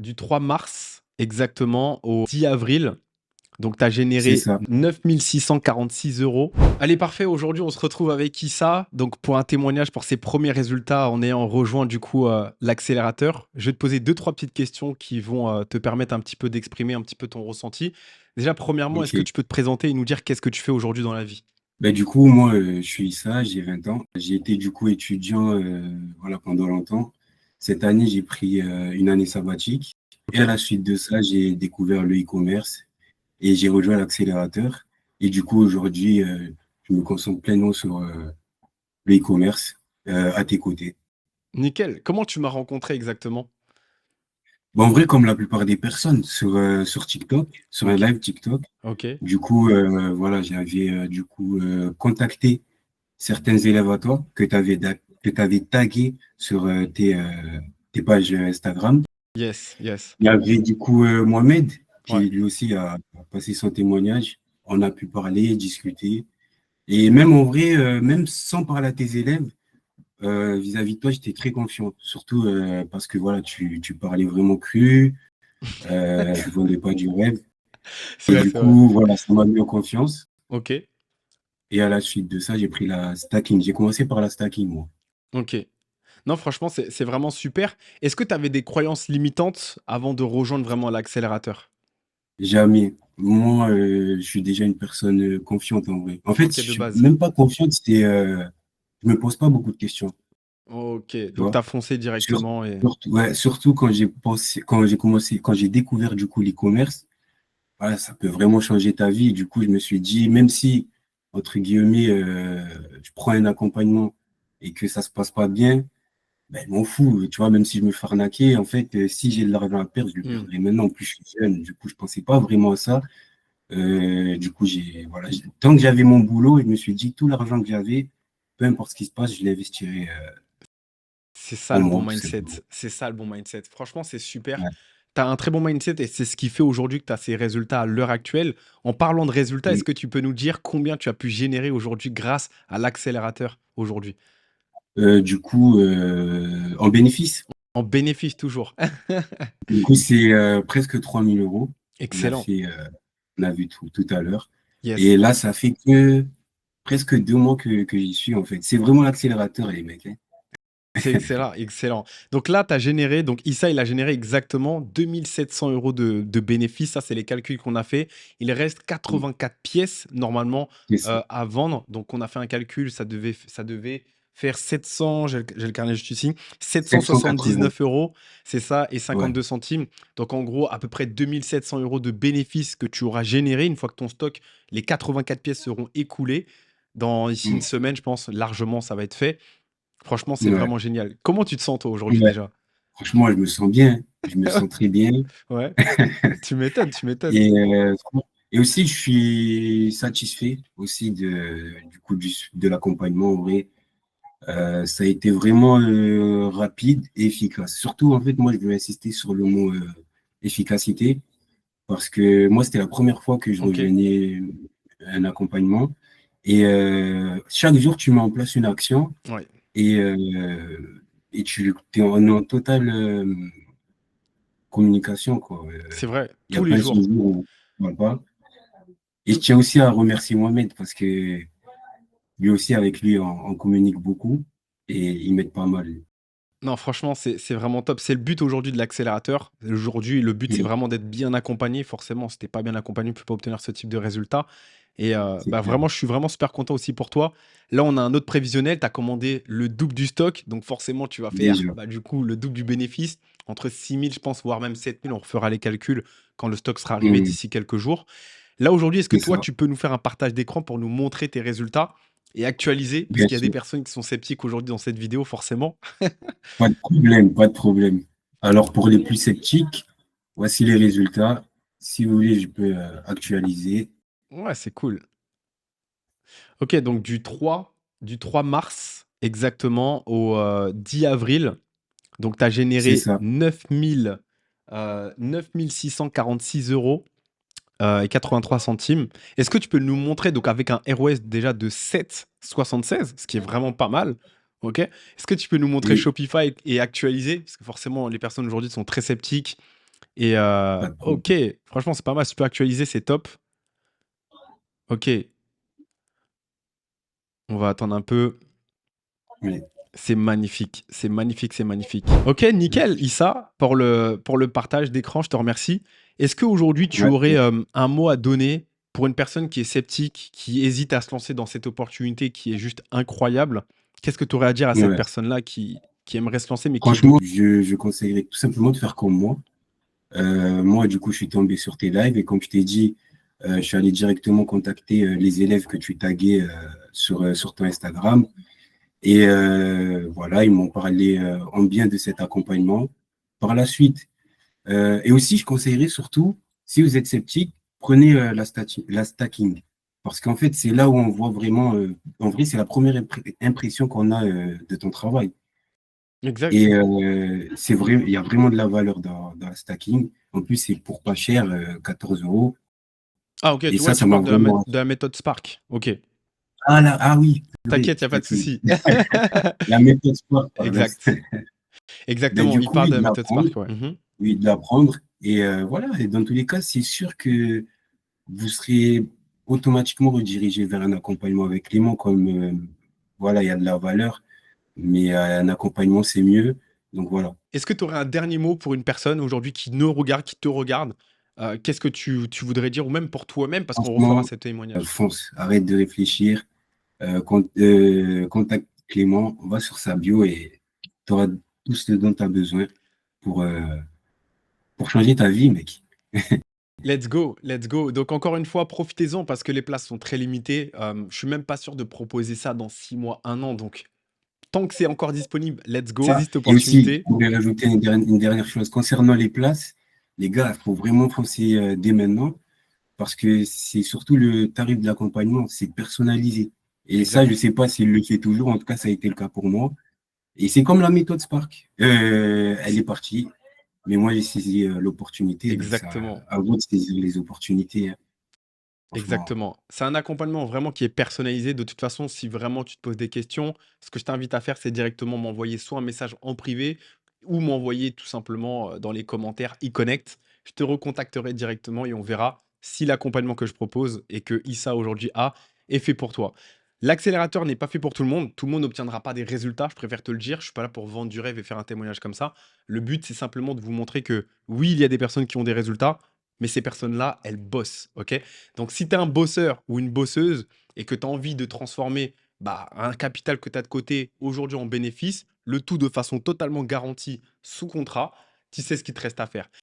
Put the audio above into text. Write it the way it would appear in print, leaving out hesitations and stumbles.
du 3 mars exactement au 10 avril. Donc, tu as C'est généré ça. 9 646 euros. Allez, parfait. Aujourd'hui, on se retrouve avec Issa. Donc, pour un témoignage pour ses premiers résultats en ayant rejoint du coup l'accélérateur. Je vais te poser deux, trois petites questions qui vont te permettre un petit peu d'exprimer un petit peu ton ressenti. Déjà, premièrement, est-ce que Ok. tu peux te présenter et nous dire qu'est-ce que tu fais aujourd'hui dans la vie? Du coup, moi, je suis Issa, j'ai 20 ans. J'ai été du coup étudiant voilà, pendant longtemps. Cette année, j'ai pris une année sabbatique. Et à Ok. la suite de ça, j'ai découvert le e-commerce et j'ai rejoint l'accélérateur. Et du coup, aujourd'hui, je me concentre pleinement sur le e-commerce à tes côtés. Nickel. Comment tu m'as rencontré exactement? En vrai, comme la plupart des personnes, sur TikTok, sur un Ok. live TikTok, Ok. du coup, voilà, j'avais du coup contacté certains élèves à toi que tu avais tagués sur tes pages Instagram. Yes. Yes. Il y avait du coup Mohamed, Ouais. qui lui aussi a passé son témoignage. On a pu parler, discuter. Et même en vrai, même sans parler à tes élèves, vis-à-vis de toi, j'étais très confiant. Surtout parce que voilà, tu parlais vraiment cru, tu vendais pas du rêve. C'est Et vrai, du c'est vrai. coup, voilà, ça m'a mis en confiance. Ok. Et à la suite de ça, j'ai pris la stacking. J'ai commencé par la stacking, moi. Ok. Non, franchement, c'est vraiment super. Est-ce que tu avais des croyances limitantes avant de rejoindre vraiment l'accélérateur? Jamais. Moi, je suis déjà une personne confiante en vrai. En fait, Ok, je de suis base. même pas confiante, je me pose pas beaucoup de questions, Ok, tu donc vois. tu as foncé Sur- directement et... Surtout, ouais, surtout quand j'ai découvert du coup l'e-commerce, voilà, ça peut vraiment changer ta vie. Et du coup, je me suis dit, même si, entre guillemets, je prends un accompagnement et que ça se passe pas bien, ben, je m'en fous, tu vois, même si je me fais arnaquer, en fait, si j'ai de l'argent à perdre, je le Hmm. perdrai maintenant. En plus, je suis jeune, du coup, je pensais pas vraiment à ça. Du coup, voilà, tant que j'avais mon boulot, je me suis dit, tout l'argent que j'avais, peu importe ce qui se passe, je l'investirai C'est ça en le moi, bon tout mindset. simplement. C'est ça le bon mindset. Franchement, c'est super. Ouais. Tu as un très bon mindset et c'est ce qui fait aujourd'hui que tu as ces résultats à l'heure actuelle. En parlant de résultats, est-ce Mm. que tu peux nous dire combien tu as pu générer aujourd'hui grâce à l'accélérateur aujourd'hui? Du coup, en bénéfice, En bénéfice toujours. du coup, c'est presque 3 000 euros. On a Excellent. fait, on a vu tout à l'heure. Et Yes. là, ça fait que presque 2 mois que j'y suis, en fait. C'est vraiment l'accélérateur, les mecs, hein. C'est excellent, excellent. Donc là, tu as généré, donc Issa, il a généré exactement 2700 euros de bénéfices. Ça, c'est les calculs qu'on a fait. Il reste Mm. 84 pièces normalement C'est ça. à vendre. Donc, on a fait un calcul, ça devait faire 700, j'ai le carnet juste ici, 780. 779 euros, c'est ça, et Ouais. 52 centimes. Donc, en gros, à peu près 2700 euros de bénéfices que tu auras généré une fois que ton stock, les 84 pièces seront écoulées. Dans ici une Mm. semaine, je pense, largement, ça va être fait. Franchement, c'est Ouais. vraiment génial. Comment tu te sens toi aujourd'hui Ouais. déjà? Franchement, je me sens bien. Je me sens très bien. Ouais, tu m'étonnes, tu m'étonnes. Et, et aussi, je suis satisfait aussi du coup de l'accompagnement. En vrai, ça a été vraiment rapide et efficace. Surtout, en fait, moi, je veux insister sur le mot efficacité parce que moi, c'était la première fois que je Ok, rejoignais un accompagnement. Et chaque jour, tu mets en place une action ouais, et, et tu es en totale communication, quoi. c'est vrai, Il y a tous les pas un seul jours. jour où on ne parle pas. Et je Tout- tiens aussi à remercier Mohamed parce que lui aussi, avec lui, on communique beaucoup et il m'aide pas mal. Non, franchement, c'est vraiment top. C'est le but aujourd'hui de l'accélérateur. Aujourd'hui, le but, c'est Oui, vraiment d'être bien accompagné. Forcément, si t'es pas bien accompagné, tu peux pas obtenir ce type de résultat. Et c'est bah, clair. vraiment, je suis vraiment super content aussi pour toi. Là, on a un autre prévisionnel. Tu as commandé le double du stock. Donc, forcément, tu vas faire Déjà. bah, du coup le double du bénéfice. Entre 6 000, je pense, voire même 7 000. On refera les calculs quand le stock sera arrivé Mmh, d'ici quelques jours. Là, aujourd'hui, est-ce que c'est toi, ça. tu peux nous faire un partage d'écran pour nous montrer tes résultats et actualiser? Parce Bien qu'il y a des sûr. personnes qui sont sceptiques aujourd'hui dans cette vidéo, forcément. Pas de problème, pas de problème. Alors, pour les plus sceptiques, voici les résultats. Si vous voulez, je peux actualiser. Ouais, c'est cool. Ok, donc du trois mars exactement au 10 avril. Donc, tu as C'est généré ça. 9 646 euros et 83 centimes. Est-ce que tu peux nous montrer, donc avec un ROS déjà de 7,76, ce qui est vraiment pas mal, ok? Est-ce que tu peux nous montrer Oui, Shopify et actualiser? Parce que forcément, les personnes aujourd'hui sont très sceptiques. Et Pas de problème. ok, franchement, c'est pas mal. Si tu peux actualiser, c'est top. Ok, on va attendre un peu. Oui. C'est magnifique, c'est magnifique, c'est magnifique. Ok, nickel, Issa, pour le partage d'écran, je te remercie. Est-ce qu'aujourd'hui, tu Ouais. aurais un mot à donner pour une personne qui est sceptique, qui hésite à se lancer dans cette opportunité qui est juste incroyable? Qu'est-ce que tu aurais à dire à cette Ouais. personne-là qui aimerait se lancer mais qui Franchement, doute? je conseillerais tout simplement de faire comme moi. Moi, du coup, je suis tombé sur tes lives et comme je t'ai dit, je suis allé directement contacter les élèves que tu taguais sur ton Instagram. Et voilà, ils m'ont parlé en bien de cet accompagnement. Par la suite, et aussi, je conseillerais surtout, si vous êtes sceptique, prenez la stacking. Parce qu'en fait, c'est là où on voit vraiment, en vrai, c'est la première impression qu'on a de ton travail. Exact. Et c'est vrai, il y a vraiment de la valeur dans la stacking. En plus, c'est pour pas cher, 14 euros. Ah, ok, Et tu vois, ça tu m'a parles vraiment. de la méthode Spark. Ok, Ah, là, ah oui, purée, t'inquiète, il n'y a pas de souci. la méthode sport, pardon. Exact. Ben, Exactement, du il coup, parle oui, de la de méthode l'apprendre. Spark, ouais. Mhm. Oui, de l'apprendre. Et voilà, et dans tous les cas, c'est sûr que vous serez automatiquement redirigé vers un accompagnement avec Clément, comme voilà, il y a de la valeur, mais un accompagnement, c'est mieux. Donc voilà, Est-ce que tu aurais un dernier mot pour une personne aujourd'hui qui nous regarde, qui te regarde? Qu'est-ce que tu voudrais dire? Ou même pour toi-même, parce qu'on refera franchement, ce témoignage. fonce, arrête de réfléchir, contacte Clément, va sur sa bio et tu auras tout ce dont tu as besoin pour, euh, pour changer ta vie, mec. Let's go, let's go. Donc encore une fois, profitez-en parce que les places sont très limitées. Je suis même pas sûr de proposer ça dans 6 mois, un an. Donc tant que c'est encore disponible, let's go. Ça, Saisis cette et aussi, opportunité. je voulais rajouter une dernière chose. Concernant les places, les gars, il faut vraiment foncer dès maintenant parce que c'est surtout le tarif de l'accompagnement, c'est personnalisé. Et ça, je ne Exact, sais pas s'il le fait toujours, en tout cas, ça a été le cas pour moi. Et c'est comme la méthode Spark. Elle est partie, mais moi, j'ai saisi l'opportunité, donc ça, exactement. à vous de saisir les opportunités, hein. Franchement, Exactement. C'est un accompagnement vraiment qui est personnalisé. De toute façon, si vraiment tu te poses des questions, ce que je t'invite à faire, c'est directement m'envoyer soit un message en privé ou m'envoyer tout simplement dans les commentaires e-connect. Je te recontacterai directement et on verra si l'accompagnement que je propose et que Issa aujourd'hui a est fait pour toi. L'accélérateur n'est pas fait pour tout le monde. Tout le monde n'obtiendra pas des résultats. Je préfère te le dire. Je suis pas là pour vendre du rêve et faire un témoignage comme ça. Le but, c'est simplement de vous montrer que oui, il y a des personnes qui ont des résultats, mais ces personnes-là, elles bossent. Ok. Donc, si tu es un bosseur ou une bosseuse et que tu as envie de transformer un capital que tu as de côté aujourd'hui en bénéfice, le tout de façon totalement garantie sous contrat, tu sais ce qu'il te reste à faire.